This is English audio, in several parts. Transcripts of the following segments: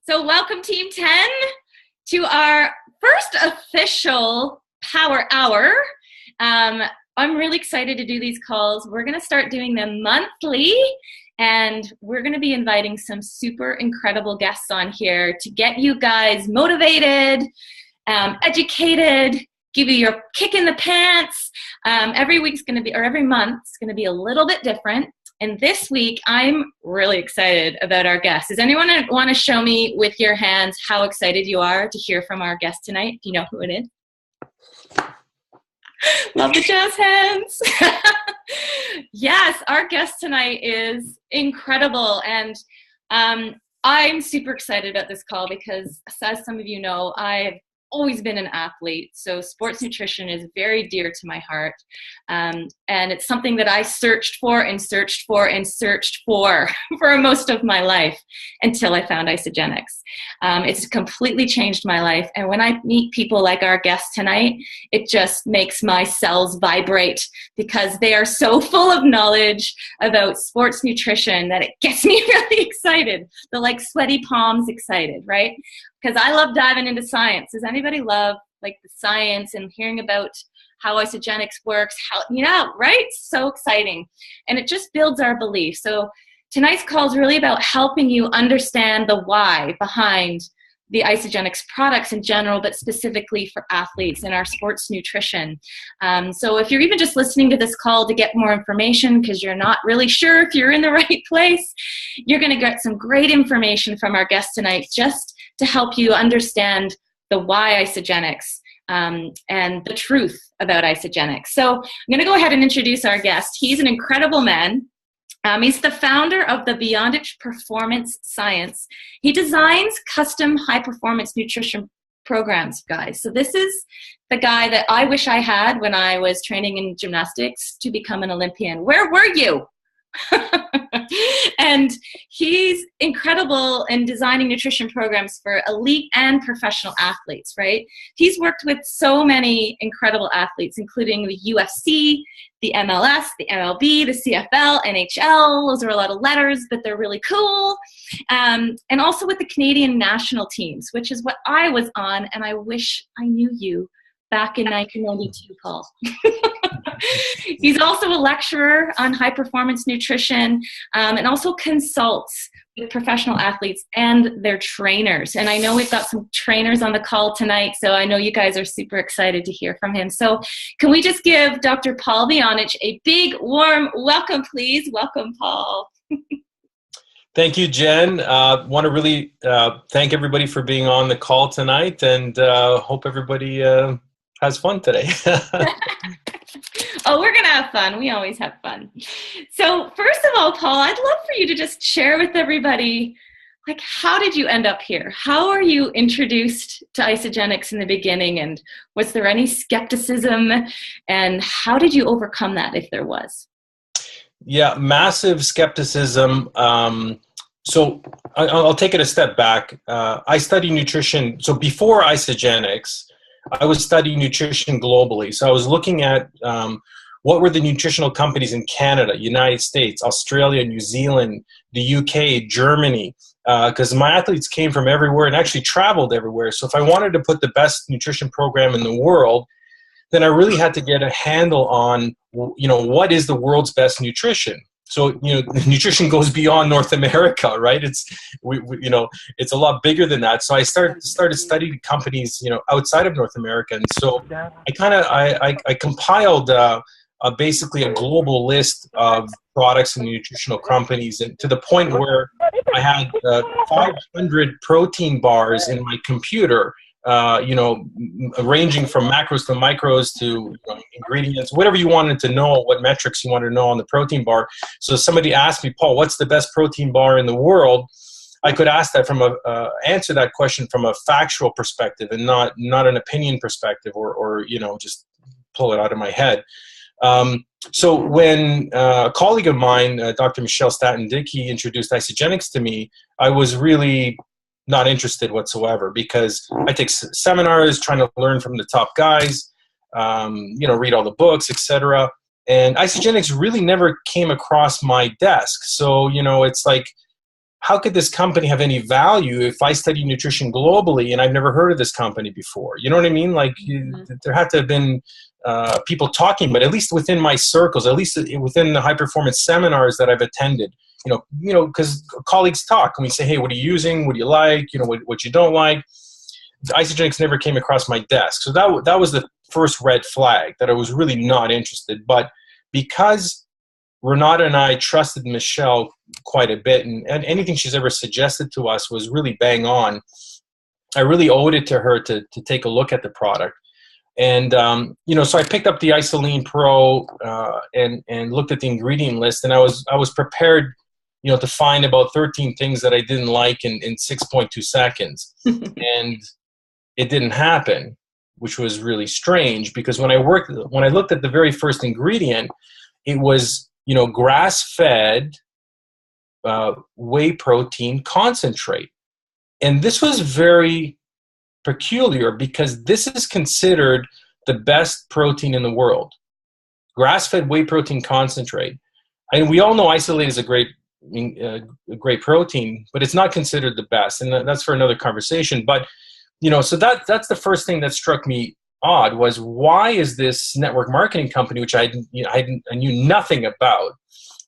So welcome Team 10 to our first official Power Hour. I'm really excited to do these calls. We're going to start doing them monthly, and we're going to be inviting some super incredible guests on here to get you guys motivated, educated, give you your kick in the pants. Every week's going to be, or every month's going to be a little bit different. And this week, I'm really excited about our guest. Does anyone want to show me with your hands how excited you are to hear from our guest tonight? Do you know who it is? Love the jazz hands. Yes, our guest tonight is incredible. And I'm super excited about this call because, as some of you know, I've always been an athlete, so sports nutrition is very dear to my heart, and it's something that I searched for for most of my life until I found Isagenix. It's completely changed my life, and when I meet people like our guest tonight, it just makes my cells vibrate because they are so full of knowledge about sports nutrition that it gets me really excited. They're like sweaty palms excited, right? Because I love diving into science. Does anybody love like the science and hearing about how Isagenix works? Right? So exciting. And it just builds our belief. So tonight's call is really about helping you understand the why behind the Isagenix products in general, but specifically for athletes in our sports nutrition. So if you're even just listening to this call to get more information because you're not really sure if you're in the right place, you're going to get some great information from our guest tonight just to help you understand the why Isagenix and the truth about Isagenix. So I'm going to go ahead and introduce our guest. He's an incredible man. He's the founder of the Biondich Performance Science. He designs custom high-performance nutrition programs, guys. So this is the guy that I wish I had when I was training in gymnastics to become an Olympian. Where were you? And he's incredible in designing nutrition programs for elite and professional athletes, right? He's worked with so many incredible athletes, including the UFC, the MLS, the MLB, the CFL, NHL. Those are a lot of letters, but they're really cool. And also with the Canadian national teams, which is what I was on, and I wish I knew you back in 1992, Paul. He's also a lecturer on high-performance nutrition and also consults with professional athletes and their trainers. And I know we've got some trainers on the call tonight, so I know you guys are super excited to hear from him. So can we just give Dr. Paul Biondich a big, warm welcome, please? Welcome, Paul. Thank you, Jen. Want to really thank everybody for being on the call tonight, and hope everybody has fun today. Oh, we're going to have fun. We always have fun. So first of all, Paul, I'd love for you to just share with everybody, like, how did you end up here? How are you introduced to Isagenix in the beginning? And was there any skepticism? And how did you overcome that, if there was? Yeah, massive skepticism. So I'll take it a step back. I study nutrition. So before Isagenix, I was studying nutrition globally. So I was looking at what were the nutritional companies in Canada, United States, Australia, New Zealand, the UK, Germany, because my athletes came from everywhere and actually traveled everywhere. So if I wanted to put the best nutrition program in the world, then I really had to get a handle on, what is the world's best nutrition? So, nutrition goes beyond North America, right? It's a lot bigger than that. So I started studying companies, outside of North America. And so I compiled basically a global list of products and nutritional companies, and to the point where I had 500 protein bars in my computer, ranging from macros to micros to ingredients, whatever you wanted to know, what metrics you wanted to know on the protein bar. So somebody asked me, Paul, what's the best protein bar in the world? I could ask that answer that question from a factual perspective and not an opinion perspective or just pull it out of my head. So when a colleague of mine, Dr. Michelle Staton-Dickey, introduced Isagenix to me, I was really not interested whatsoever because I take seminars trying to learn from the top guys, read all the books, etc. And Isagenix really never came across my desk. So, it's like how could this company have any value if I study nutrition globally and I've never heard of this company before? You know what I mean? Like, there had to have been people talking, but at least within my circles, at least within the high performance seminars that I've attended, because colleagues talk and we say, hey, what are you using? What do you like? What you don't like? Isagenix never came across my desk. So that was the first red flag, that I was really not interested. But because Renata and I trusted Michelle quite a bit, and anything she's ever suggested to us was really bang on, I really owed it to her to take a look at the product. And, so I picked up the Isoline Pro and looked at the ingredient list, and I was prepared, to find about 13 things that I didn't like in 6.2 seconds. And it didn't happen, which was really strange, because when I looked at the very first ingredient, it was, grass-fed whey protein concentrate. And this was very peculiar, because this is considered the best protein in the world. Grass-fed whey protein concentrate. And we all know isolate is a great protein, but it's not considered the best. And that's for another conversation. But, so that's the first thing that struck me odd, was why is this network marketing company, which I knew nothing about,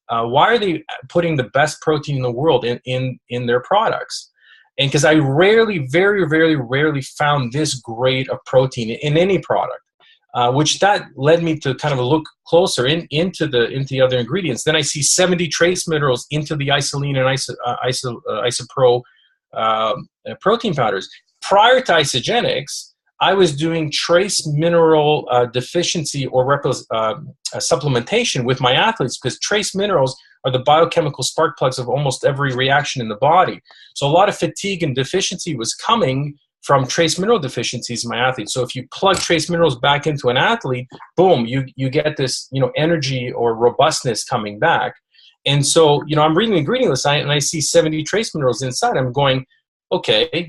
why are they putting the best protein in the world in their products? And because I very, very rarely found this great of protein in any product, which that led me to kind of look closer into the other ingredients. Then I see 70 trace minerals into the Isoline and Isopro protein powders. Prior to Isagenix, I was doing trace mineral deficiency or supplementation with my athletes, because trace minerals are the biochemical spark plugs of almost every reaction in the body. So a lot of fatigue and deficiency was coming from trace mineral deficiencies in my athletes. So if you plug trace minerals back into an athlete, boom, you get this, energy or robustness coming back. And so, I'm reading the ingredient list and I see 70 trace minerals inside. I'm going, okay,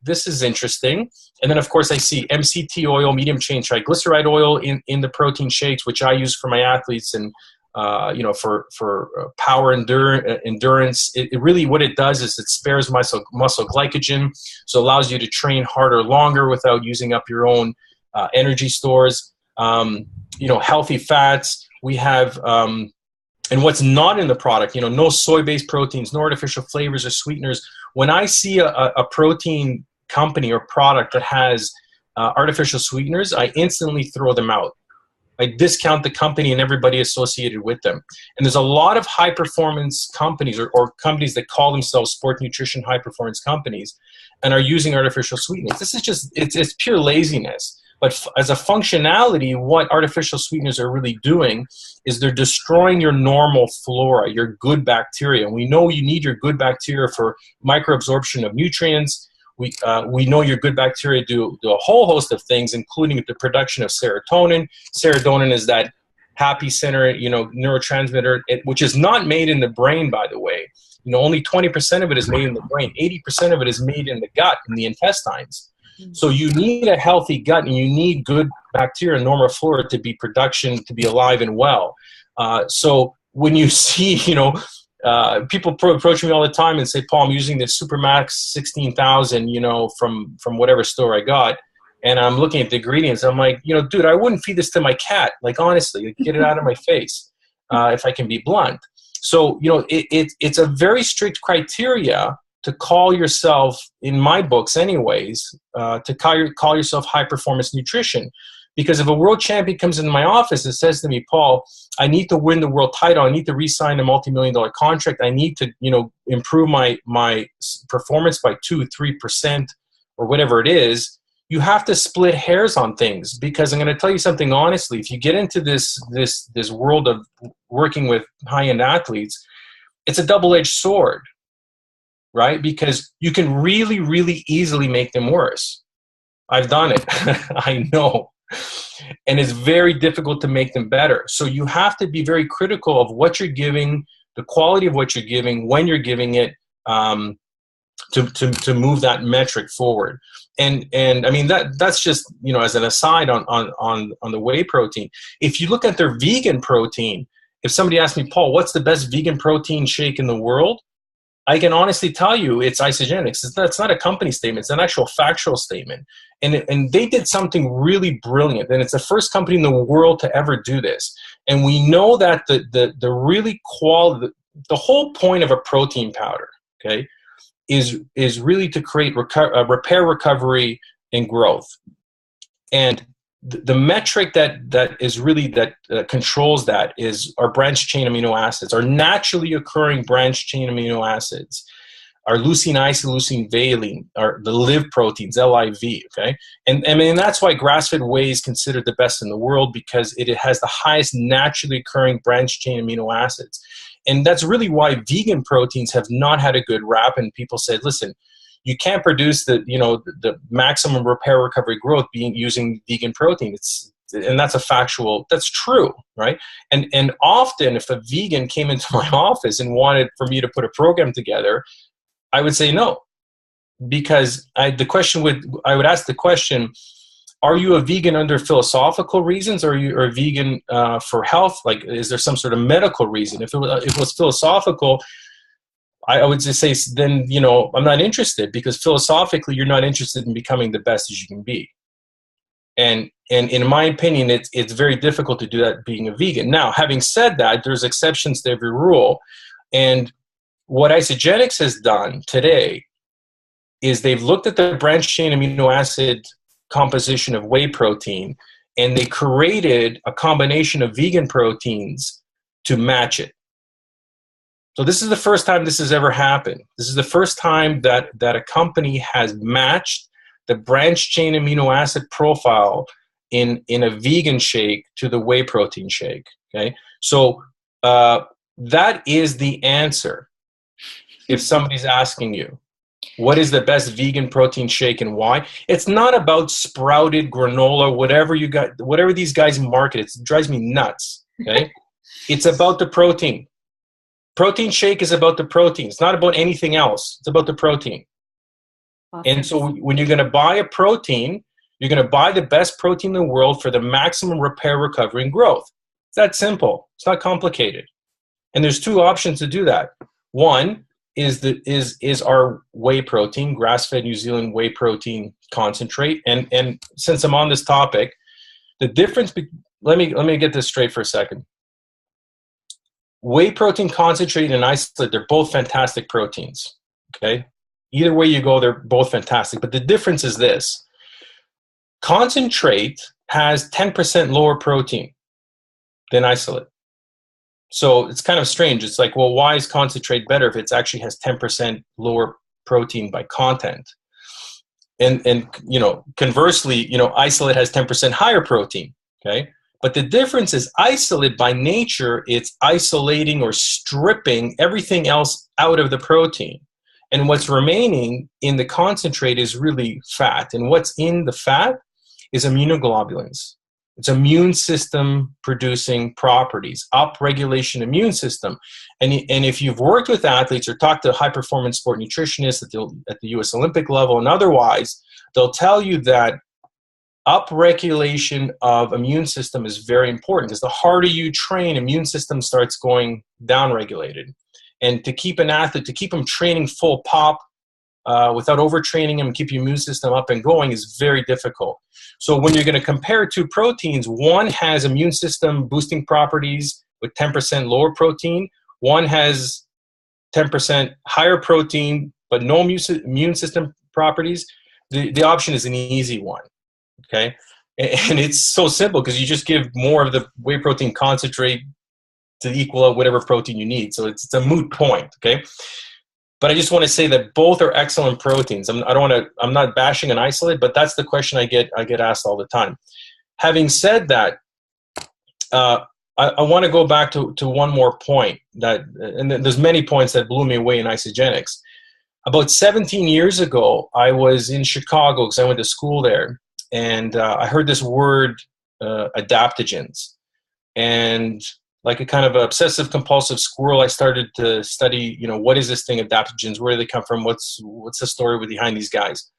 this is interesting. And then, of course, I see MCT oil, medium chain triglyceride oil in the protein shakes, which I use for my athletes and, for power endurance. It really, what it does is it spares muscle glycogen, so it allows you to train harder, longer without using up your own energy stores. Healthy fats. We have, and what's not in the product, no soy-based proteins, no artificial flavors or sweeteners. When I see a protein company or product that has artificial sweeteners, I instantly throw them out. I discount the company and everybody associated with them. And there's a lot of high-performance companies or companies that call themselves sport nutrition high-performance companies and are using artificial sweeteners. This is just, it's pure laziness. But as a functionality, what artificial sweeteners are really doing is they're destroying your normal flora, your good bacteria. And we know you need your good bacteria for microabsorption of nutrients. We know your good bacteria do a whole host of things, including the production of serotonin. Serotonin is that happy center, neurotransmitter, which is not made in the brain, by the way. Only 20% of it is made in the brain. 80% of it is made in the gut, in the intestines. So you need a healthy gut, and you need good bacteria and normal flora to be alive and well. So when you see, people approach me all the time and say, Paul, I'm using this Supermax 16,000, from whatever store I got. And I'm looking at the ingredients. I'm like, dude, I wouldn't feed this to my cat. Like, honestly, get it out of my face, if I can be blunt. So, it's a very strict criteria to call yourself, in my books anyways, to call yourself high-performance nutrition. Because if a world champion comes into my office and says to me, Paul, I need to win the world title, I need to re-sign a multi-million-dollar contract, I need to, improve my performance by 2-3% or whatever it is, you have to split hairs on things. Because I'm going to tell you something honestly, if you get into this world of working with high-end athletes, it's a double-edged sword. Right? Because you can really, really easily make them worse. I've done it. I know. And it's very difficult to make them better. So you have to be very critical of what you're giving, the quality of what you're giving, when you're giving it, to move that metric forward. And I mean, that's just, as an aside on the whey protein. If you look at their vegan protein, if somebody asked me, Paul, what's the best vegan protein shake in the world? I can honestly tell you it's Isagenix. It's not a company statement. It's an actual factual statement. And they did something really brilliant. And it's the first company in the world to ever do this. And we know that the really quality, the whole point of a protein powder, okay, is really to create repair, recovery, and growth. And the metric that is really that controls that is our branched chain amino acids, our naturally occurring branched chain amino acids, our leucine, isoleucine, valine, or the live proteins, LIV. Okay, and I mean that's why grass-fed whey is considered the best in the world, because it has the highest naturally occurring branched chain amino acids, and that's really why vegan proteins have not had a good rap. And people said, listen, you can't produce the maximum repair, recovery, growth using vegan protein. And that's that's true, right? And often if a vegan came into my office and wanted for me to put a program together, I would say no, because I would ask the question, are you a vegan under philosophical reasons, or are you a vegan for health? Like, is there some sort of medical reason? If it was philosophical, I would just say, then, I'm not interested, because philosophically, you're not interested in becoming the best as you can be. And in my opinion, it's very difficult to do that being a vegan. Now, having said that, there's exceptions to every rule. And what Isagenix has done today is they've looked at the branched chain amino acid composition of whey protein, and they created a combination of vegan proteins to match it. So this is the first time this has ever happened. This is the first time that a company has matched the branched chain amino acid profile in a vegan shake to the whey protein shake. Okay, so that is the answer. If somebody's asking you, what is the best vegan protein shake and why? It's not about sprouted granola, whatever these guys market. It drives me nuts. Okay, it's about the protein. Protein shake is about the protein. It's not about anything else. It's about the protein. Awesome. And so when you're going to buy a protein, you're going to buy the best protein in the world for the maximum repair, recovery, and growth. It's that simple. It's not complicated. And there's two options to do that. One is our whey protein, grass-fed New Zealand whey protein concentrate. And since I'm on this topic, the difference. Let me get this straight for a second. Whey protein concentrate and isolate, they're both fantastic proteins, okay? Either way you go, they're both fantastic. But the difference is this. Concentrate has 10% lower protein than isolate. So it's kind of strange. It's like, well, why is concentrate better if it actually has 10% lower protein by content? And conversely, isolate has 10% higher protein, okay? But the difference is isolate by nature, it's isolating or stripping everything else out of the protein. And what's remaining in the concentrate is really fat. And what's in the fat is immunoglobulins. It's immune system producing properties, upregulation immune system. And if you've worked with athletes or talked to high performance sport nutritionists at the US Olympic level and otherwise, they'll tell you that upregulation of immune system is very important, because the harder you train, immune system starts going down-regulated. And to keep an athlete, to keep him training full pop without overtraining him, keep your immune system up and going is very difficult. So when you're going to compare two proteins, one has immune system boosting properties with 10% lower protein. One has 10% higher protein but no immune system properties. The option is an easy one. Okay, and it's so simple because you just give more of the whey protein concentrate to equal out whatever protein you need. So it's a moot point. Okay, but I just want to say that both are excellent proteins. I'm not bashing an isolate, but that's the question I get asked all the time. Having said that, I want to go back to one more point and there's many points that blew me away in Isagenix. About 17 years ago, I was in Chicago because I went to school there. And I heard this word, adaptogens. And like a kind of obsessive compulsive squirrel, I started to study, what is this thing, adaptogens? Where do they come from? What's the story behind these guys?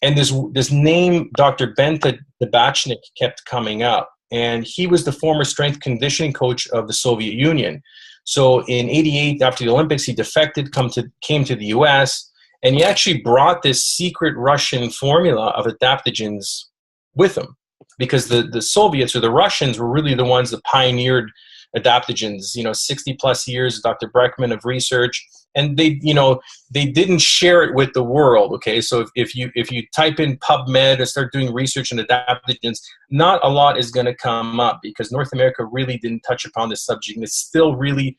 And this name, Dr. Benta Debachnik, kept coming up. And he was the former strength conditioning coach of the Soviet Union. So in '88, after the Olympics, he defected, came to the US, and he actually brought this secret Russian formula of adaptogens with him, because the Soviets or the Russians were really the ones that pioneered adaptogens, 60 plus years, Dr. Breckman, of research, and they didn't share it with the world. Okay, so if you type in PubMed and start doing research on adaptogens, not a lot is going to come up, because North America really didn't touch upon this subject. And it's still really,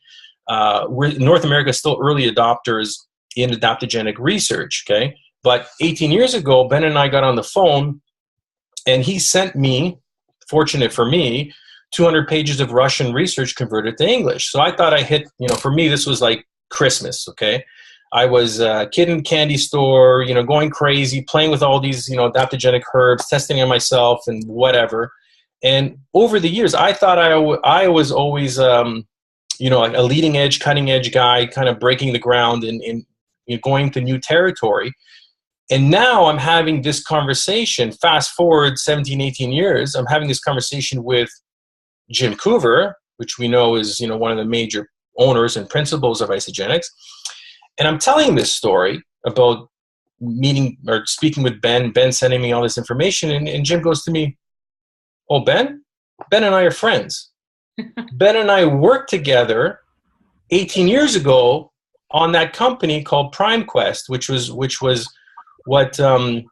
North America is still early adopters in adaptogenic research. Okay, but 18 years ago, Ben and I got on the phone, and he sent me, fortunate for me, 200 pages of Russian research converted to English. So I thought I hit, for me, this was like Christmas, okay? I was a kid in a candy store, going crazy, playing with all these, adaptogenic herbs, testing on myself and whatever. And over the years, I thought I was always, like a leading edge, cutting edge guy, kind of breaking the ground and going to new territory. And now I'm having this conversation, fast forward 17, 18 years, I'm having this conversation with Jim Coover, which we know is, one of the major owners and principals of Isagenix. And I'm telling this story about meeting or speaking with Ben sending me all this information. And Jim goes to me, "Oh, Ben and I are friends. Ben and I worked together 18 years ago on that company called PrimeQuest, which was what Dr.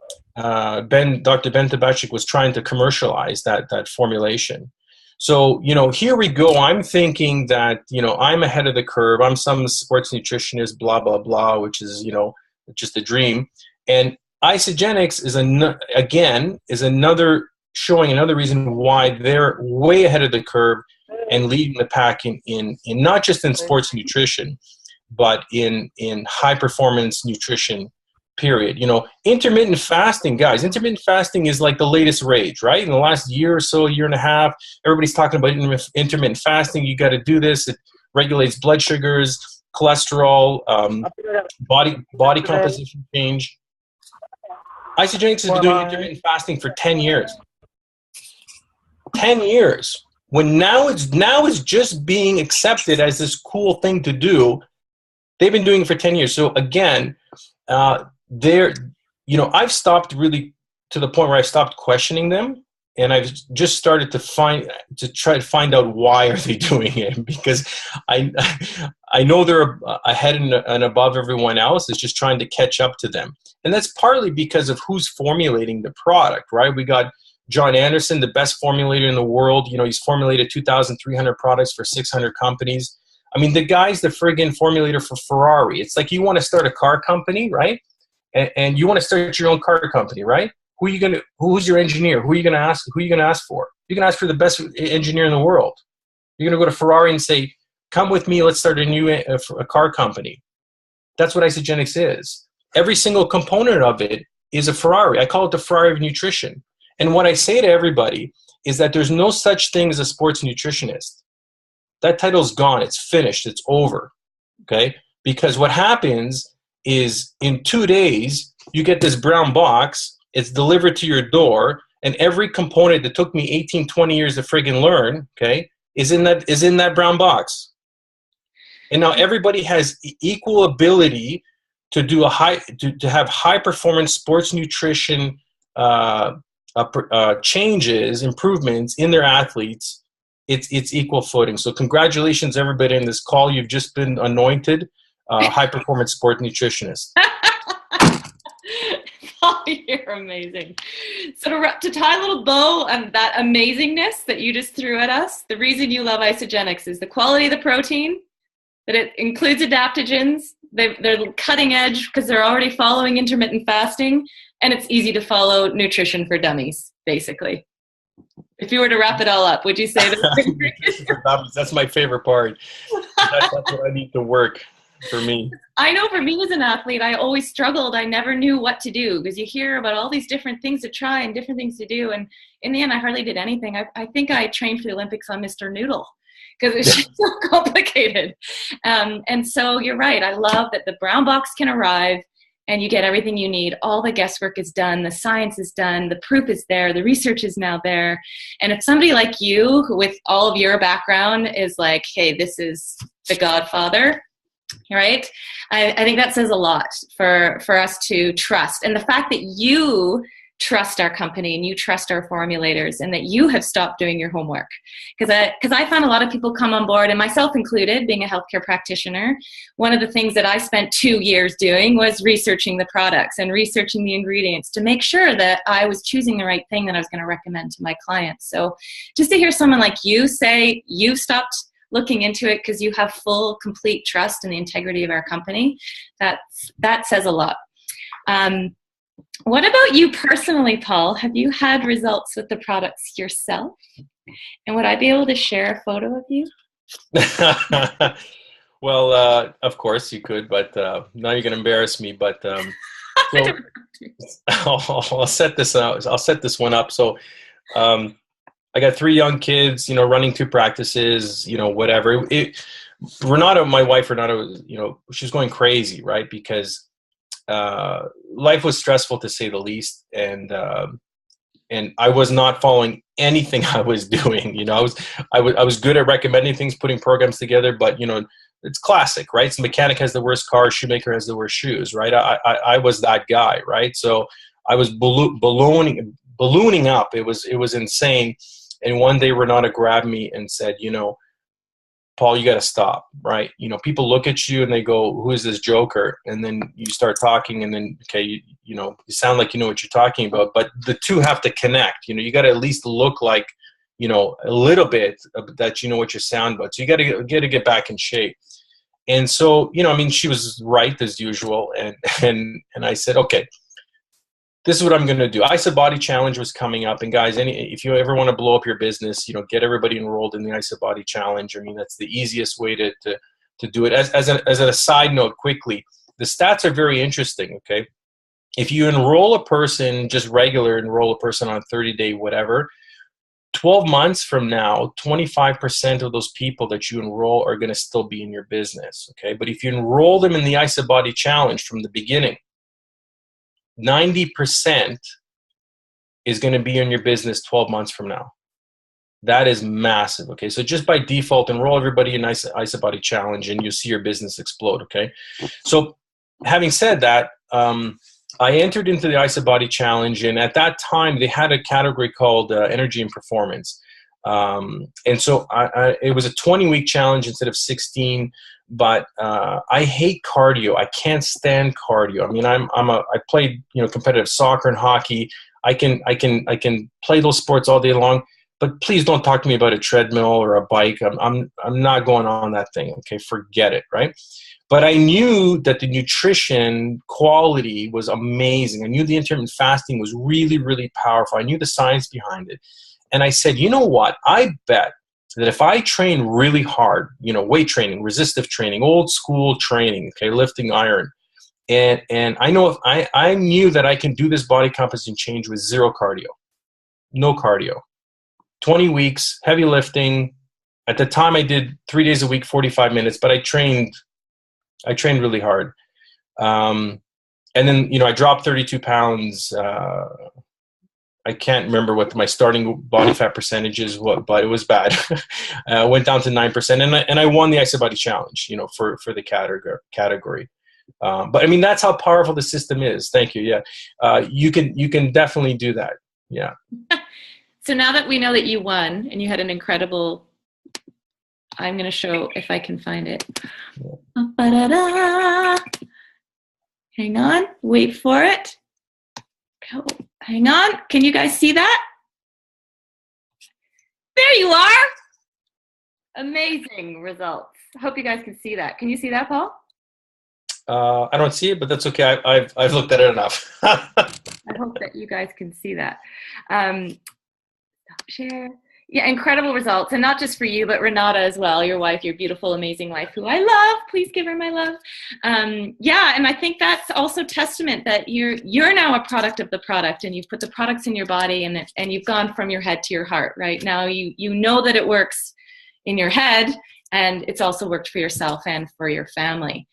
Ben Tabachik was trying to commercialize, that formulation." So, here we go. I'm thinking that, I'm ahead of the curve. I'm some sports nutritionist, blah, blah, blah, which is, just a dream. And Isagenix is another showing another reason why they're way ahead of the curve and leading the pack in not just in sports nutrition, but in high performance nutrition. Period. Intermittent fasting, guys. Intermittent fasting is like the latest rage, right? In the last year or so, year and a half, everybody's talking about intermittent fasting. You got to do this. It regulates blood sugars, cholesterol, body composition change. Isagenix has been doing intermittent fasting for 10 years. 10 years. When now it's just being accepted as this cool thing to do. They've been doing it for 10 years. So again, I've stopped really to the point where I stopped questioning them, and I've just started to try to find out why are they doing it, because I know they're ahead and above everyone else. It's just trying to catch up to them, and that's partly because of who's formulating the product, right? We got John Anderson, the best formulator in the world. He's formulated 2,300 products for 600 companies. I mean, the guy's the friggin' formulator for Ferrari. It's like you want to start a car company, right? And you want to start your own car company, right? Who's your engineer? Who are you going to ask for? You're going to ask for the best engineer in the world. You're going to go to Ferrari and say, "Come with me, let's start a car company." That's what Isagenix is. Every single component of it is a Ferrari. I call it the Ferrari of nutrition. And what I say to everybody is that there's no such thing as a sports nutritionist. That title's gone. It's finished. It's over. Okay? Because what happens is in 2 days, you get this brown box, it's delivered to your door, and every component that took me 18, 20 years to friggin' learn, okay, is in that brown box. And now everybody has equal ability to do to have high performance sports nutrition changes, improvements in their athletes. It's equal footing. So congratulations, everybody in this call. You've just been anointed high-performance sport nutritionist. Oh, you're amazing. So to tie a little bow on that amazingness that you just threw at us, the reason you love Isagenix is the quality of the protein, that it includes adaptogens, they're cutting edge because they're already following intermittent fasting, and it's easy to follow nutrition for dummies, basically. If you were to wrap it all up, would you say that? That's my favorite part. That's what I need to work. For me, I know for me as an athlete, I always struggled. I never knew what to do because you hear about all these different things to try and different things to do. And in the end, I hardly did anything. I think I trained for the Olympics on Mr. Noodle because it was just so complicated. And so you're right. I love that the brown box can arrive and you get everything you need. All the guesswork is done. The science is done. The proof is there. The research is now there. And if somebody like you, who with all of your background, is like, hey, this is the Godfather, right? I think that says a lot for us to trust. And the fact that you trust our company and you trust our formulators and that you have stopped doing your homework. Because I found a lot of people come on board, and myself included, being a healthcare practitioner, one of the things that I spent 2 years doing was researching the products and researching the ingredients to make sure that I was choosing the right thing that I was going to recommend to my clients. So just to hear someone like you say you stopped looking into it because you have full, complete trust in the integrity of our company, that says a lot. What about you personally, Paul? Have you had results with the products yourself? And would I be able to share a photo of you? Well, of course you could, but now you're going to embarrass me. But so I'll set this out. I'll set this one up. So I got 3 young kids, running 2 practices, whatever. Renata, my wife, Renata, she was going crazy, right? Because life was stressful, to say the least, and I was not following anything I was doing. I was good at recommending things, putting programs together, but it's classic, right? So mechanic has the worst car, shoemaker has the worst shoes, right? I was that guy, right? So I was ballooning up. It was insane. And one day Renata grabbed me and said, Paul, you got to stop, right? People look at you and they go, who is this joker? And then you start talking, and then, okay, you sound like you know what you're talking about, but the two have to connect. You got to at least look like, a little bit that you know what you sound about. So you got to get back in shape. And so, she was right as usual. And I said, okay, this is what I'm going to do. IsaBody Challenge was coming up, and guys, if you ever want to blow up your business, get everybody enrolled in the IsaBody Challenge. That's the easiest way to do it. As a side note, quickly, the stats are very interesting. Okay, if you enroll a person, just enroll a person on 30-day whatever, 12 months from now, 25% of those people that you enroll are going to still be in your business. Okay, but if you enroll them in the IsaBody Challenge from the beginning, 90% is going to be in your business 12 months from now. That is massive. Okay, so just by default, enroll everybody in IsaBody Challenge, and you'll see your business explode. Okay, so having said that, I entered into the IsaBody Challenge, and at that time they had a category called Energy and Performance, and so it was a 20-week challenge instead of 16. But I hate cardio. I can't stand cardio. I played competitive soccer and hockey. I can play those sports all day long. But please don't talk to me about a treadmill or a bike. I'm not going on that thing. Okay, forget it. Right. But I knew that the nutrition quality was amazing. I knew the intermittent fasting was really, really powerful. I knew the science behind it. And I said, you know what? I bet that if I train really hard, weight training, resistive training, old school training, okay, lifting iron, and I know if I knew that I can do this body composition change with zero cardio, no cardio, 20 weeks, heavy lifting. At the time I did 3 days a week, 45 minutes, but I trained really hard. And then, I dropped 32 pounds, I can't remember what my starting body fat percentage is, but it was bad. Went down to 9%, and I won the IsaBody Challenge, for the category. But that's how powerful the system is. Thank you. Yeah, you can definitely do that. Yeah. So now that we know that you won and you had an incredible, I'm going to show if I can find it. Ba-da-da. Hang on, wait for it. Go. Hang on. Can you guys see that? There you are. Amazing results. I hope you guys can see that. Can you see that, Paul? I don't see it, but that's okay. I've looked at it enough. I hope that you guys can see that. Stop share. Yeah, incredible results. And not just for you, but Renata as well, your wife, your beautiful, amazing wife, who I love. Please give her my love. Yeah, and I think that's also testament that you're now a product of the product, and you've put the products in your body, and you've gone from your head to your heart, right? Now you know that it works in your head, and it's also worked for yourself and for your family.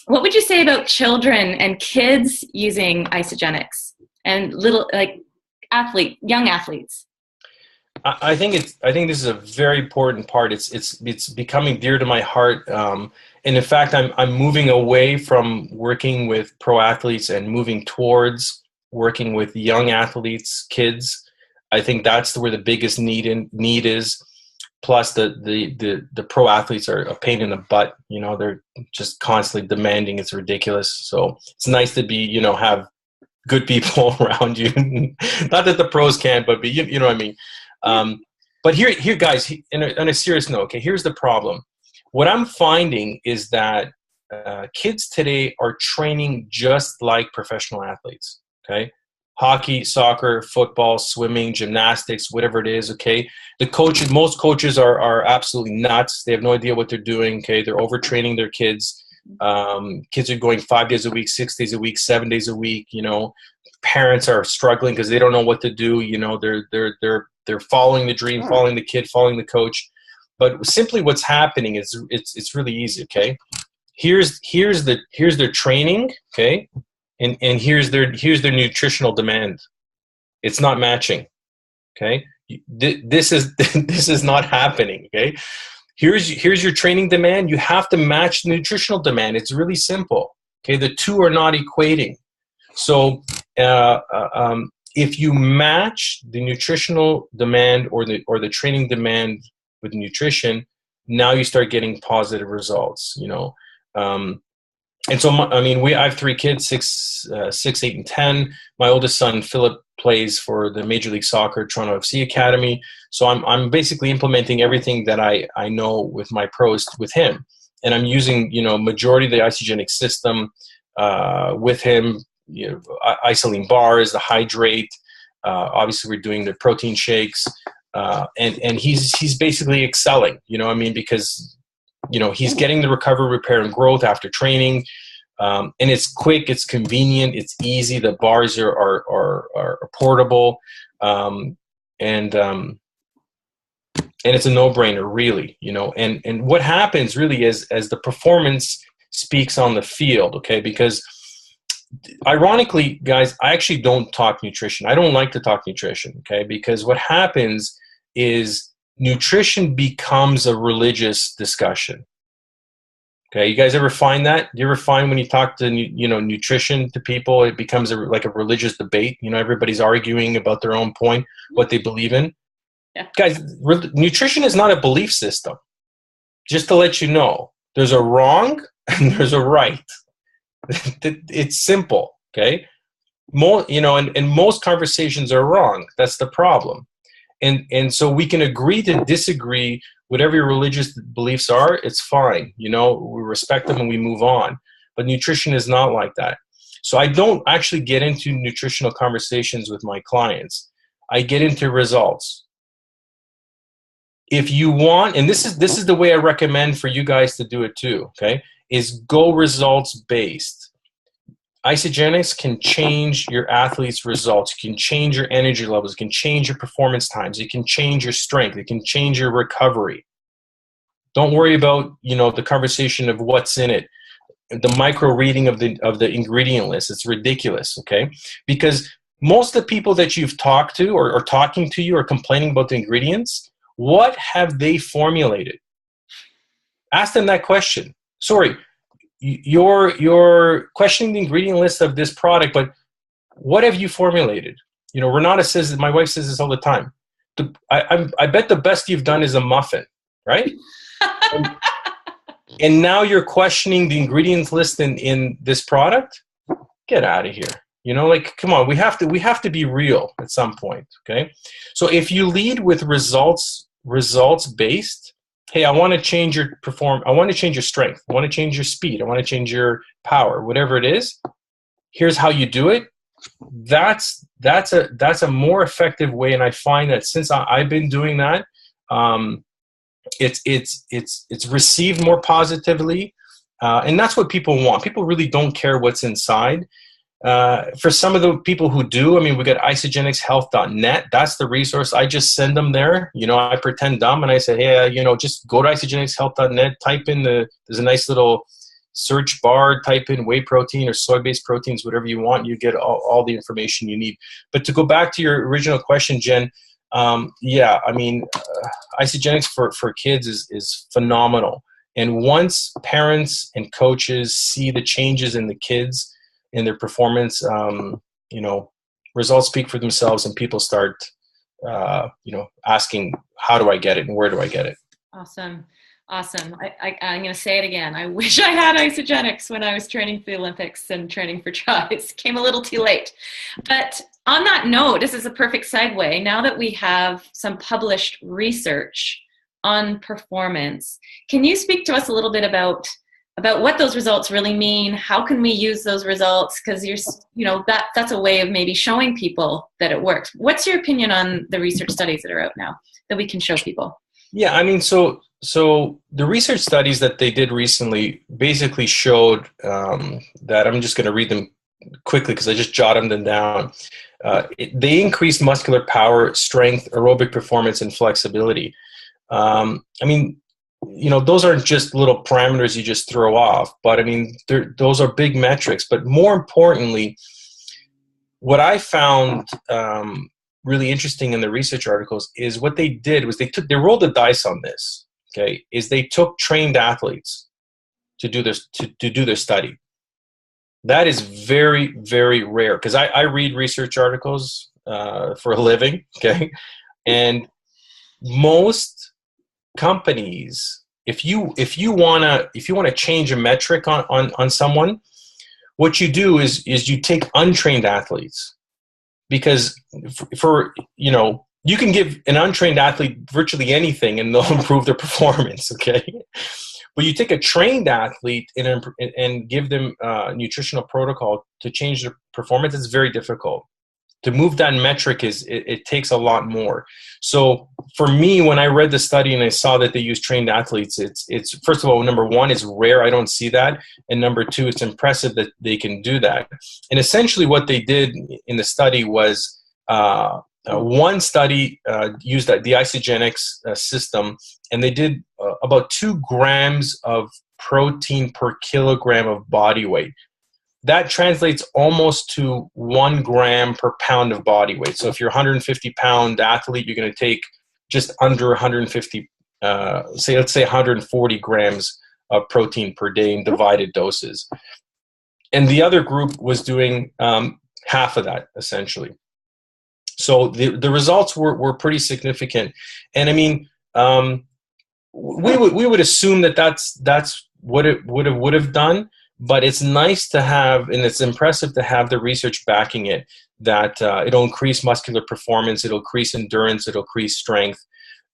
What would you say about children and kids using Isagenix and little young athletes? I think this is a very important part. It's becoming dear to my heart. And in fact, I'm moving away from working with pro athletes and moving towards working with young athletes, kids. I think that's where the biggest need is. Plus, the pro athletes are a pain in the butt. They're just constantly demanding. It's ridiculous. So it's nice to be, have good people around you. Not that the pros can't, but you know what I mean. But here, guys, on a serious note, okay, here's the problem. What I'm finding is that kids today are training just like professional athletes, okay? Hockey, soccer, football, swimming, gymnastics, whatever it is, okay? Most coaches are absolutely nuts. They have no idea what they're doing, okay? They're overtraining their kids. Kids are going 5 days a week, 6 days a week, 7 days a week, Parents are struggling because they don't know what to do. They're following the dream, following the kid, following the coach. But simply what's happening is it's really easy, okay? Here's their training, okay? And here's their nutritional demand. It's not matching, okay? This is not happening, okay? Here's your training demand. You have to match the nutritional demand. It's really simple, okay? The two are not equating. So if you match the nutritional demand or the training demand with nutrition, now you start getting positive results. And so I have 3 kids, 6, 8, and 10. My oldest son Philip plays for the Major League Soccer Toronto FC Academy. So I'm basically implementing everything that I know with my pros with him, and I'm using majority of the Isagenix system with him. Isoline bars, the hydrate. Obviously, we're doing the protein shakes, and he's basically excelling. Because he's getting the recovery, repair, and growth after training, and it's quick, it's convenient, it's easy. The bars are portable, and it's a no-brainer, really. And what happens really is as the performance speaks on the field, okay, because ironically, guys, I actually don't talk nutrition. I don't like to talk nutrition, okay? Because what happens is nutrition becomes a religious discussion. Okay, you guys ever find that? Do you ever find when you talk to nutrition to people, it becomes like a religious debate? Everybody's arguing about their own point, what they believe in. Yeah. Guys, nutrition is not a belief system. Just to let you know, there's a wrong and there's a right. It's simple, okay? And most conversations are wrong. That's the problem. And so we can agree to disagree. Whatever your religious beliefs are, it's fine. We respect them and we move on. But nutrition is not like that. So I don't actually get into nutritional conversations with my clients. I get into results. If you want, and this is the way I recommend for you guys to do it too, okay, is go results based. Isagenix can change your athlete's results. It can change your energy levels. It can change your performance times. It can change your strength. It can change your recovery. Don't worry about the conversation of what's in it, the micro reading of the ingredient list. It's ridiculous, okay? Because most of the people that you've talked to or are talking to you are complaining about the ingredients. What have they formulated? Ask them that question. Sorry. You're questioning the ingredient list of this product, but what have you formulated? Renata says, my wife says this all the time. I bet the best you've done is a muffin, right? and now you're questioning the ingredients list in this product? Get out of here. Come on, we have to be real at some point, okay? So if you lead with results based, hey, I want to change your I want to change your strength. I want to change your speed. I want to change your power, whatever it is. Here's how you do it. That's a more effective way. And I find that since I've been doing that, it's received more positively. And that's what people want. People really don't care what's inside. For some of the people who do, we got isagenixhealth.net. That's the resource. I just send them there. I pretend dumb and I say, hey, just go to isagenixhealth.net, type in there's a nice little, search bar, type in whey protein or soy-based proteins, whatever you want, you get all the information you need. But to go back to your original question, Jen, yeah, I mean, Isagenix for kids is phenomenal. And once parents and coaches see the changes in the kids in their performance, you know, results speak for themselves, and people start, you know, asking, how do I get it and where do I get it? Awesome. Awesome. I'm going to say it again. I wish I had Isagenix when I was training for the Olympics and training for tries. Came a little too late. But on that note, this is a perfect segue. Now that we have some published research on performance, can you speak to us a little bit about what those results really mean? How can we use those results? Because you know, that's a way of maybe showing people that it works. What's your opinion on the research studies that are out now that we can show people? Yeah, I mean, so the research studies that they did recently basically showed that, I'm just going to read them quickly because I just jotted them down. They increased muscular power, strength, aerobic performance, and flexibility. I mean, you know, those aren't just little parameters you just throw off, but I mean, those are big metrics. But more importantly, what I found really interesting in the research articles is what they did was they rolled the dice on this. Okay, is they took trained athletes to do this to do their study. That is very, very rare, because I read research articles for a living. Okay, and most companies, if you wanna change a metric on someone, what you do is you take untrained athletes, because for you know, you can give an untrained athlete virtually anything and they'll improve their performance. Okay, but you take a trained athlete and give them a nutritional protocol to change their performance. It's very difficult. To move that metric it takes a lot more. So for me, when I read the study and I saw that they use trained athletes, it's first of all, number one, it's rare. I don't see that. And number two, it's impressive that they can do that. And essentially what they did in the study was one study used the Isagenix system, and they did about 2 grams of protein per kilogram of body weight. That translates almost to 1 gram per pound of body weight. So if you're a 150-pound athlete, you're going to take just under 150, let's say 140 grams of protein per day in divided doses. And the other group was doing half of that, essentially. So the results were pretty significant. And I mean, we would assume that that's what it would have done. But it's nice to have, and it's impressive to have the research backing it, that it'll increase muscular performance, it'll increase endurance, it'll increase strength,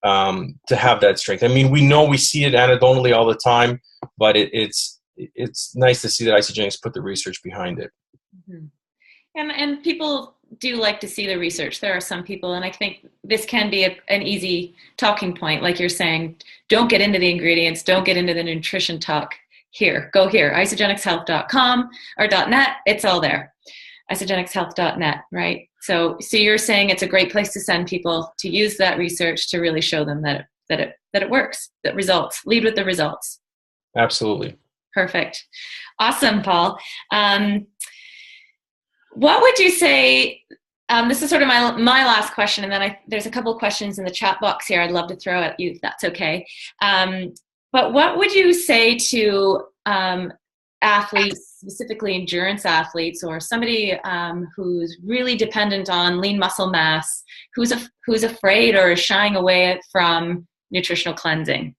to have that strength. I mean, we see it anecdotally all the time, but it's nice to see that Isagenix put the research behind it. Mm-hmm. And people do like to see the research. There are some people, and I think this can be an easy talking point, like you're saying, don't get into the ingredients, don't get into the nutrition talk. Here, go here, isagenixhealth.com or .net, it's all there. isagenixhealth.net, right? So you're saying it's a great place to send people to use that research to really show them that it works, that results, lead with the results. Absolutely. Perfect. Awesome, Paul. What would you say, this is sort of my last question, and then there's a couple of questions in the chat box here I'd love to throw at you, if that's okay. But what would you say to athletes, specifically endurance athletes, or somebody who's really dependent on lean muscle mass, who's afraid or is shying away from nutritional cleansing?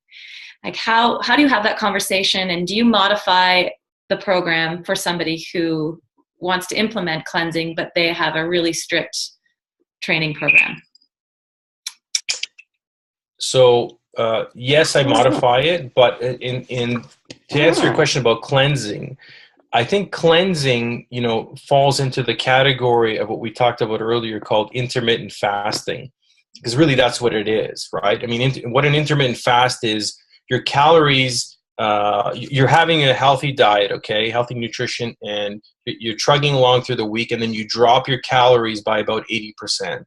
Like how do you have that conversation, and do you modify the program for somebody who wants to implement cleansing, but they have a really strict training program? So yes, I modify it, but to answer your question about cleansing, I think cleansing, you know, falls into the category of what we talked about earlier called intermittent fasting, because really that's what it is, right? I mean, what an intermittent fast is, your calories, you're having a healthy diet, okay, healthy nutrition, and you're trugging along through the week, and then you drop your calories by about 80%.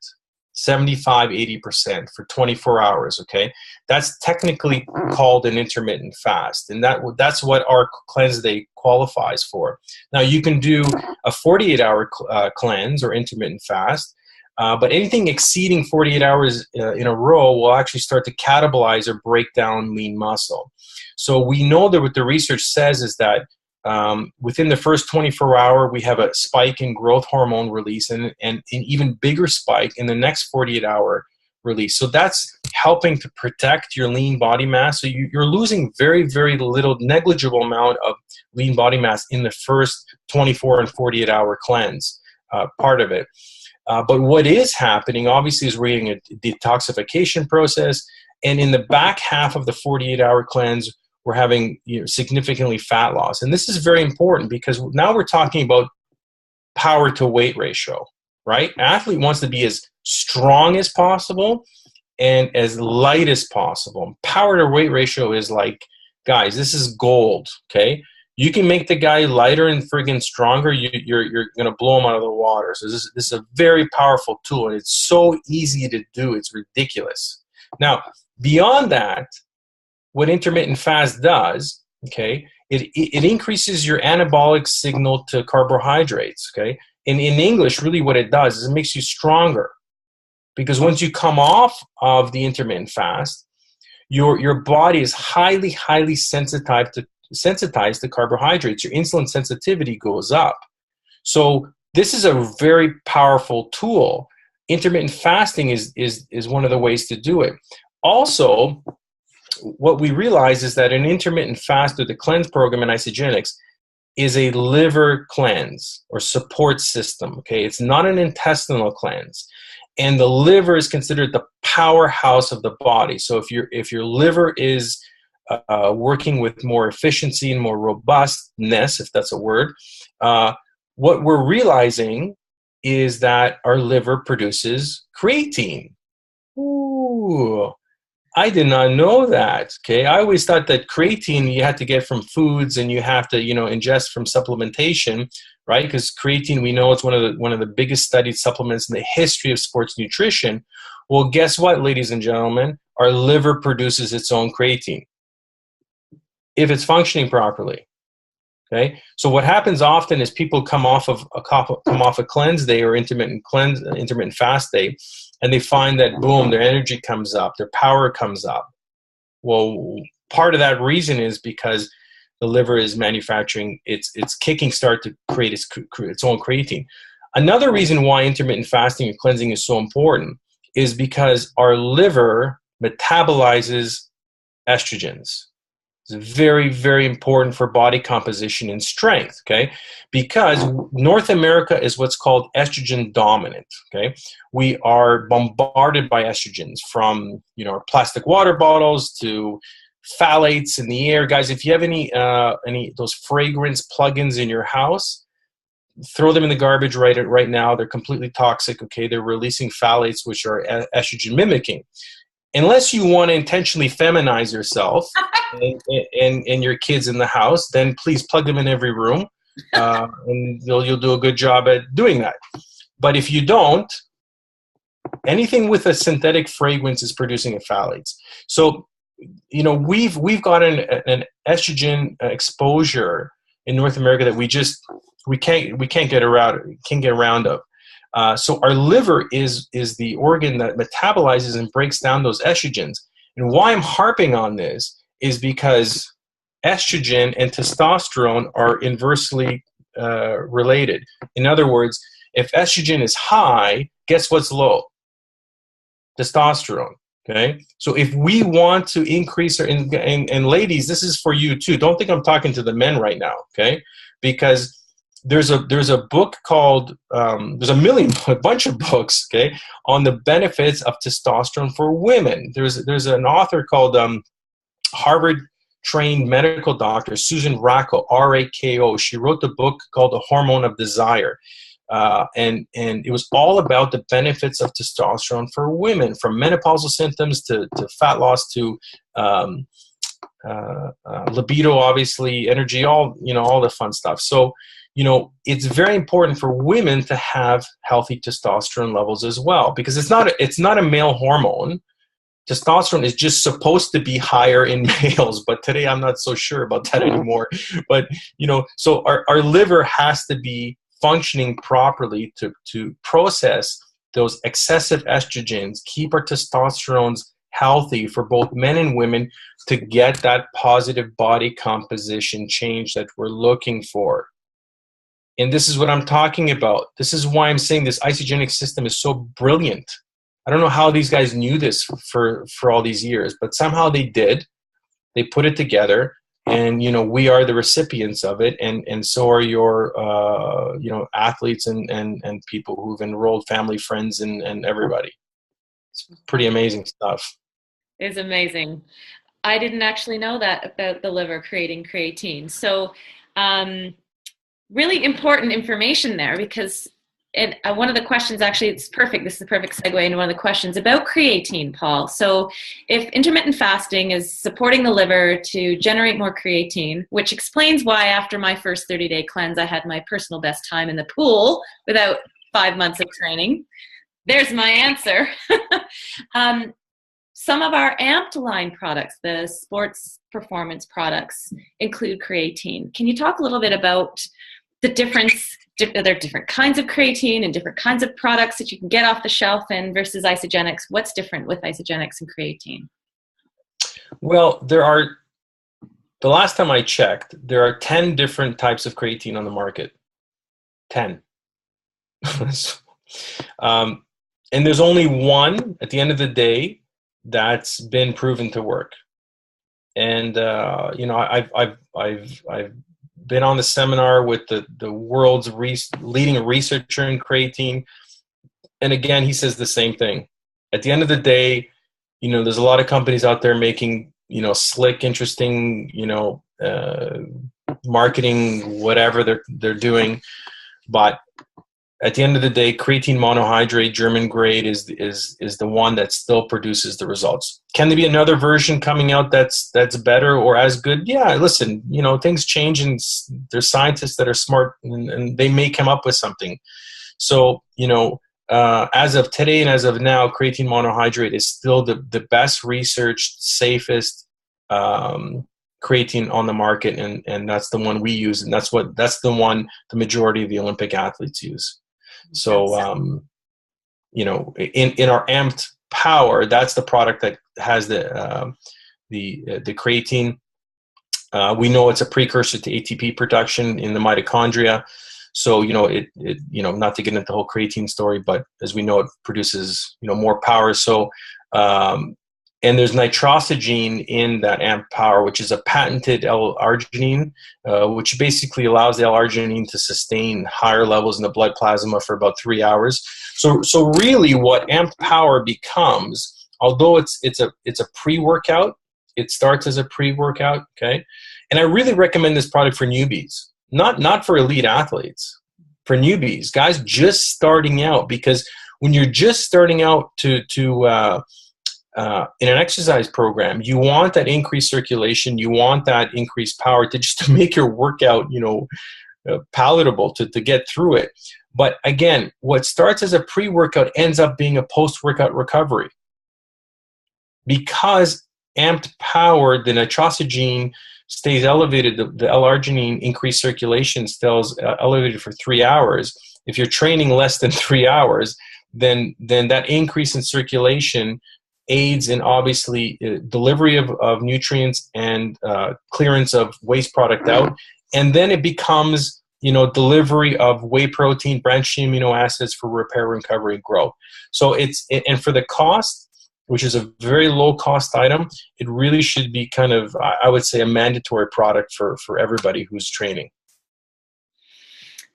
75-80% for 24 hours, okay? That's technically called an intermittent fast, and that's what our cleanse day qualifies for. Now, you can do a 48-hour cleanse or intermittent fast, but anything exceeding 48 hours in a row will actually start to catabolize or break down lean muscle. So we know that what the research says is that within the first 24 hour, we have a spike in growth hormone release and an even bigger spike in the next 48-hour release. So that's helping to protect your lean body mass. So you're losing very, very little, negligible amount of lean body mass in the first 24 and 48-hour cleanse part of it. But what is happening, obviously, is we're getting a detoxification process. And in the back half of the 48-hour cleanse, we're having significantly fat loss. And this is very important because now we're talking about power to weight ratio, right? An athlete wants to be as strong as possible and as light as possible. Power to weight ratio is like, guys, this is gold, okay? You can make the guy lighter and friggin' stronger, you're going to blow him out of the water. So this is a very powerful tool, and it's so easy to do. It's ridiculous. Now, beyond that, what intermittent fast does, okay, it increases your anabolic signal to carbohydrates, okay? In English, really what it does is it makes you stronger. Because once you come off of the intermittent fast, your body is highly, highly sensitized to carbohydrates. Your insulin sensitivity goes up. So this is a very powerful tool. Intermittent fasting is one of the ways to do it. Also, what we realize is that an intermittent fast or the cleanse program in Isagenix is a liver cleanse or support system. Okay, it's not an intestinal cleanse, and the liver is considered the powerhouse of the body. So if your liver is working with more efficiency and more robustness, if that's a word, what we're realizing is that our liver produces creatine. Ooh. I did not know that, okay? I always thought that creatine you had to get from foods and you have to, ingest from supplementation, right? Because creatine, we know it's one of the biggest studied supplements in the history of sports nutrition. Well, guess what, ladies and gentlemen? Our liver produces its own creatine if it's functioning properly, okay? So what happens often is people come off a cleanse day or intermittent fast day, and they find that, boom, their energy comes up, their power comes up. Well, part of that reason is because the liver is manufacturing its kicking start to create its own creatine. Another reason why intermittent fasting and cleansing is so important is because our liver metabolizes estrogens. It's very, very important for body composition and strength, okay? Because North America is what's called estrogen dominant, okay? We are bombarded by estrogens from, our plastic water bottles to phthalates in the air. Guys, if you have any those fragrance plugins in your house, throw them in the garbage right now. They're completely toxic, okay? They're releasing phthalates, which are estrogen mimicking. Unless you want to intentionally feminize yourself and your kids in the house, then please plug them in every room, and you'll do a good job at doing that. But if you don't, anything with a synthetic fragrance is producing phthalates. So, we've got an estrogen exposure in North America that we can't get around of. So our liver is the organ that metabolizes and breaks down those estrogens. And why I'm harping on this is because estrogen and testosterone are inversely related. In other words, if estrogen is high, guess what's low? Testosterone. Okay, so if we want to increase and ladies, this is for you too. Don't think I'm talking to the men right now, okay? Because there's a book called there's a bunch of books, okay, on the benefits of testosterone for women. There's an author called Harvard-trained medical doctor Susan Rako, R-A-K-O. She wrote the book called The Hormone of Desire. And it was all about the benefits of testosterone for women, from menopausal symptoms to fat loss to libido, obviously, energy, all the fun stuff. So it's very important for women to have healthy testosterone levels as well, because it's not a male hormone. Testosterone is just supposed to be higher in males, but today I'm not so sure about that anymore. But, so our liver has to be functioning properly to process those excessive estrogens, keep our testosterones healthy for both men and women to get that positive body composition change that we're looking for. And this is what I'm talking about. This is why I'm saying this Isagenix system is so brilliant. I don't know how these guys knew this for all these years, but somehow they did. They put it together, and we are the recipients of it, and so are your athletes and people who've enrolled, family, friends, and everybody. It's pretty amazing stuff. It's amazing. I didn't actually know that about the liver creating creatine. So really important information there, because one of the questions, actually, it's perfect. This is the perfect segue into one of the questions about creatine, Paul. So if intermittent fasting is supporting the liver to generate more creatine, which explains why after my first 30-day cleanse, I had my personal best time in the pool without 5 months of training. There's my answer. Some of our amped line products, the sports performance products, include creatine. Can you talk a little bit about the difference? Are there different kinds of creatine and different kinds of products that you can get off the shelf and versus Isagenix? What's different with Isagenix and creatine? Well, the last time I checked, there are 10 different types of creatine on the market. 10. And there's only one at the end of the day that's been proven to work. And I've been on the seminar with the world's leading researcher in creatine, and again he says the same thing. At the end of the day, there's a lot of companies out there making slick, interesting, marketing, whatever they're doing, but at the end of the day, creatine monohydrate, German grade, is the one that still produces the results. Can there be another version coming out that's better or as good? Yeah, listen, things change, and there's scientists that are smart, and they may come up with something. So, as of today and as of now, creatine monohydrate is still the best researched, safest creatine on the market, and that's the one we use, and that's the one the majority of the Olympic athletes use. So, in our amped power, that's the product that has the creatine. We know it's a precursor to ATP production in the mitochondria. So, not to get into the whole creatine story, but as we know, it produces, more power. So, and there's nitrosogene in that AMP power, which is a patented L-arginine, which basically allows the L-arginine to sustain higher levels in the blood plasma for about 3 hours. So really what AMP power becomes, although it's a pre-workout, it starts as a pre-workout, okay? And I really recommend this product for newbies, not for elite athletes, for newbies, guys just starting out, because when you're just starting out in an exercise program, you want that increased circulation, you want that increased power to make your workout, palatable to get through it. But again, what starts as a pre-workout ends up being a post-workout recovery, because amped power, the nitrosogene stays elevated, the L-arginine increased circulation stays elevated for 3 hours. If you're training less than 3 hours, then that increase in circulation aids in obviously delivery of nutrients and clearance of waste product out, and then it becomes delivery of whey protein, branched chain amino acids for repair, recovery, and growth. So and for the cost, which is a very low cost item, it really should be kind of, I would say, a mandatory product for everybody who's training.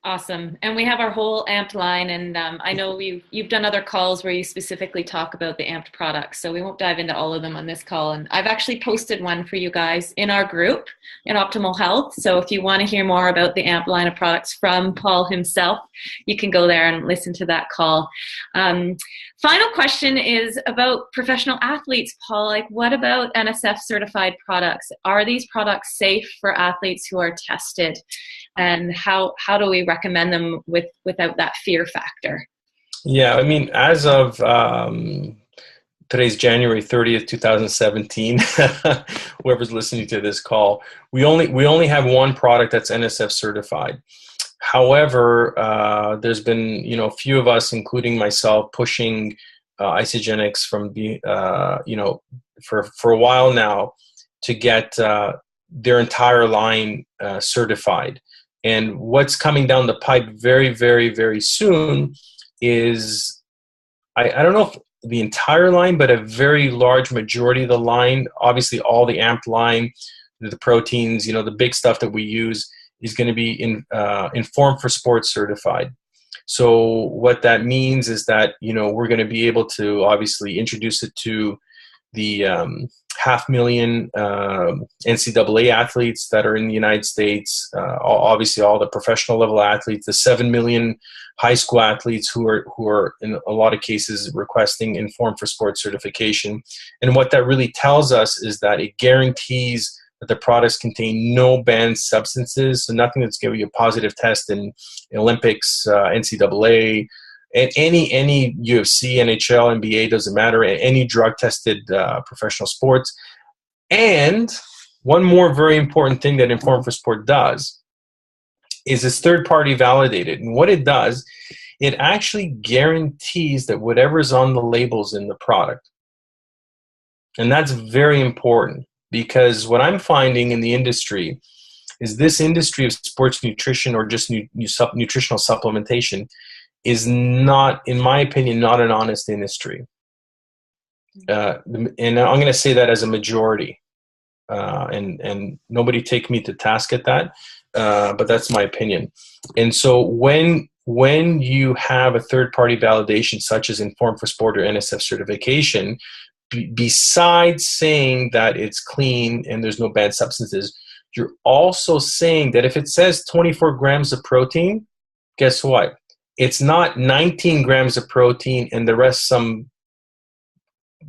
Awesome. And we have our whole amped line, and I know you've done other calls where you specifically talk about the amped products, so we won't dive into all of them on this call. And I've actually posted one for you guys in our group in Optimal Health, so if you want to hear more about the amped line of products from Paul himself, you can go there and listen to that call. Final question is about professional athletes, Paul. Like, what about NSF certified products? Are these products safe for athletes who are tested? And how do we recommend them without that fear factor? Yeah, I mean, as of today's January 30th, 2017, whoever's listening to this call, we only have one product that's NSF certified. However, there's been, a few of us, including myself, pushing Isagenix from for a while now to get their entire line certified. And what's coming down the pipe very, very, very soon is, I don't know if the entire line, but a very large majority of the line, obviously all the AMP line, the proteins, the big stuff that we use, is going to be Informed for Sports certified. So what that means is that, we're going to be able to obviously introduce it to the 500,000 NCAA athletes that are in the United States, obviously all the professional level athletes, the 7 million high school athletes who are in a lot of cases requesting Informed for Sports certification. And what that really tells us is that it guarantees that the products contain no banned substances, so nothing that's giving you a positive test in Olympics, NCAA, and any UFC, NHL, NBA, doesn't matter, any drug-tested professional sports. And one more very important thing that Informed for Sport does is it's third-party validated. And what it does, it actually guarantees that whatever's on the labels in the product. And that's very important, because what I'm finding in the industry is this industry of sports nutrition, or just nutritional supplementation, is not, in my opinion, not an honest industry. And I'm going to say that as a majority. And nobody take me to task at that, but that's my opinion. And so when you have a third-party validation such as Informed for Sport or NSF certification, besides saying that it's clean and there's no banned substances, you're also saying that if it says 24 grams of protein, guess what? It's not 19 grams of protein and the rest some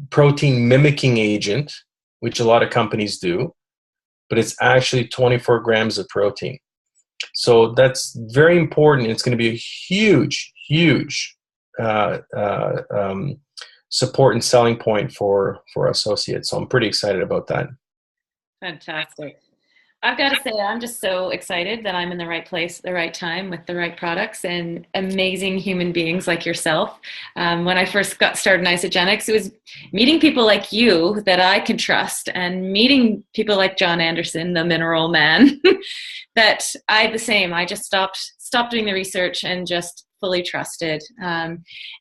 protein mimicking agent, which a lot of companies do, but it's actually 24 grams of protein. So that's very important. It's going to be a huge, huge support and selling point for associates. So I'm pretty excited about that. Fantastic. I've got to say, I'm just so excited that I'm in the right place at the right time with the right products and amazing human beings like yourself. When I first got started in Isagenix, it was meeting people like you that I can trust, and meeting people like John Anderson, the mineral man, that I just stopped doing the research and just fully trusted.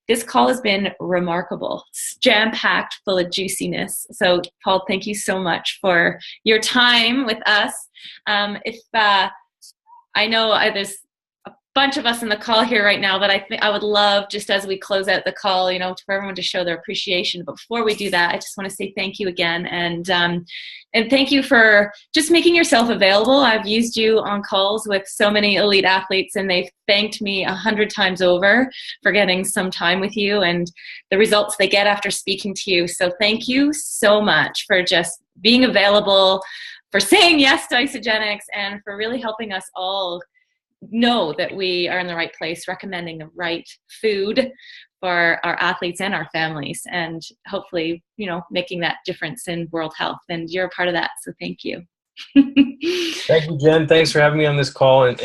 This call has been remarkable. It's jam-packed, full of juiciness. So, Paul, thank you so much for your time with us. I know there's a bunch of us in the call here right now, but I would love, just as we close out the call, for everyone to show their appreciation. But before we do that, I just want to say thank you again, and thank you for just making yourself available. I've used you on calls with so many elite athletes, and they've thanked me 100 times over for getting some time with you and the results they get after speaking to you. So thank you so much for just being available, for saying yes to Isagenix, and for really helping us all know that we are in the right place, recommending the right food for our athletes and our families, and hopefully, making that difference in world health. And you're a part of that, so thank you. Thank you, Jen. Thanks for having me on this call, and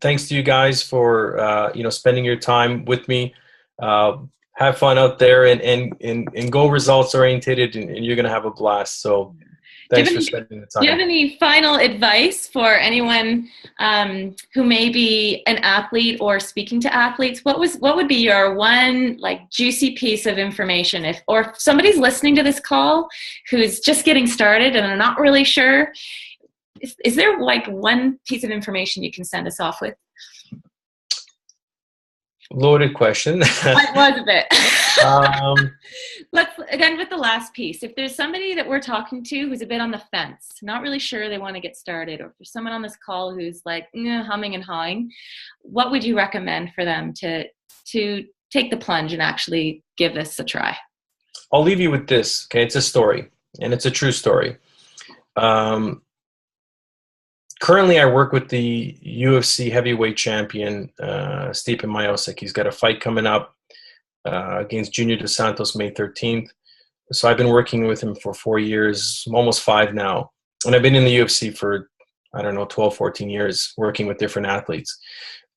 thanks to you guys for spending your time with me. Have fun out there, and go results orientated, and you're going to have a blast. So thanks for spending the time. Do you have any final advice for anyone who may be an athlete or speaking to athletes? What would be your one juicy piece of information, if somebody's listening to this call who's just getting started and they're not really sure? Is there one piece of information you can send us off with? Loaded question. It was a bit. Let's, again, with the last piece, if there's somebody that we're talking to who's a bit on the fence, not really sure they want to get started, or if there's someone on this call who's humming and hawing, what would you recommend for them to take the plunge and actually give this a try? I'll leave you with this. Okay, it's a story, and it's a true story. Currently, I work with the UFC heavyweight champion, Stipe Miocic. He's got a fight coming up against Junior Dos Santos May 13th. So I've been working with him for 4 years, almost 5 now. And I've been in the UFC for, 12, 14 years, working with different athletes.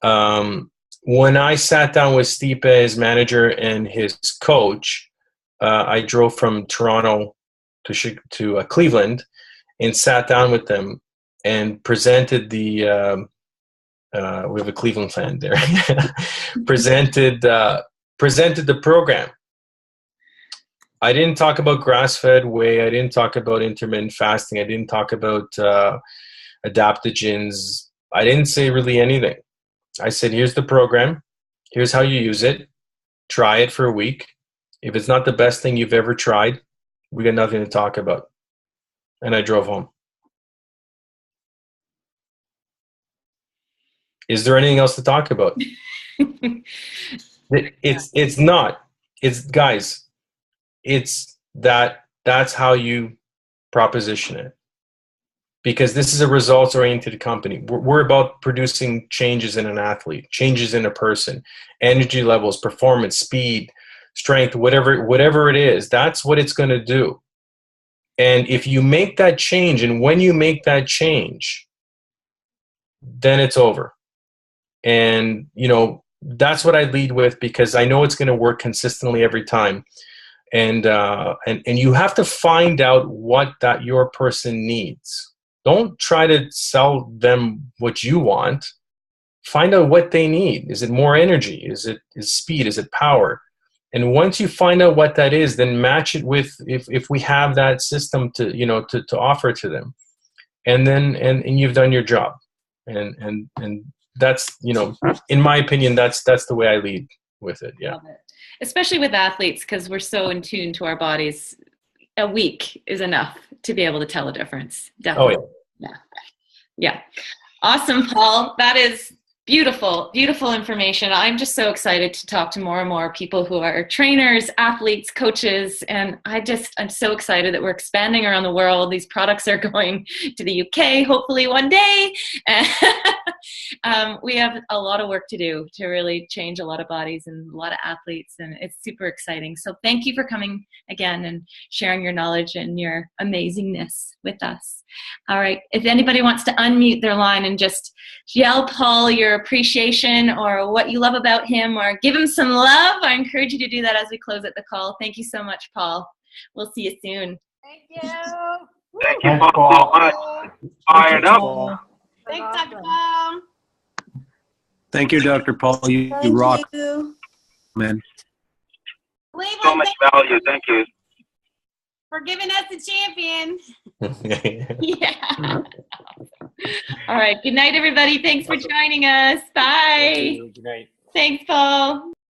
When I sat down with Stipe, his manager, and his coach, I drove from Toronto to Cleveland and sat down with them and presented we have a Cleveland fan there, presented the program. I didn't talk about grass-fed whey. I didn't talk about intermittent fasting. I didn't talk about adaptogens. I didn't say really anything. I said, here's the program. Here's how you use it. Try it for a week. If it's not the best thing you've ever tried, we got nothing to talk about. And I drove home. Is there anything else to talk about? It's not. It's, guys, it's that's how you proposition it. Because this is a results-oriented company. We're about producing changes in an athlete, changes in a person, energy levels, performance, speed, strength, whatever it is. That's what it's going to do. And if you make that change, and when you make that change, then it's over. And, that's what I lead with, because I know it's going to work consistently every time. And you have to find out what that your person needs. Don't try to sell them what you want. Find out what they need. Is it more energy? Is speed? Is it power? And once you find out what that is, then match it with, if we have that system to offer to them, and then and you've done your job. And that's, in my opinion, that's the way I lead with it. Yeah. Love it. Especially with athletes, because we're so in tune to our bodies. A week is enough to be able to tell a difference. Definitely. Oh, yeah. Awesome, Paul. That is beautiful, beautiful information. I'm just so excited to talk to more and more people who are trainers, athletes, coaches. And I'm so excited that we're expanding around the world. These products are going to the UK, hopefully one day. We have a lot of work to do to really change a lot of bodies and a lot of athletes. And it's super exciting. So thank you for coming again and sharing your knowledge and your amazingness with us. All right. If anybody wants to unmute their line and just yell Paul your appreciation or what you love about him, or give him some love, I encourage you to do that as we close at the call. Thank you so much, Paul. We'll see you soon. Thank you. Thank you, Paul. Fired up. Thanks, Dr. Paul. Thank you, Dr. Paul. You rock, man. Cleveland, So much value. Thank you. for giving us a champion. Yeah. All right. Good night, everybody. Thanks for joining us. Bye. Good night. Thanks, Paul.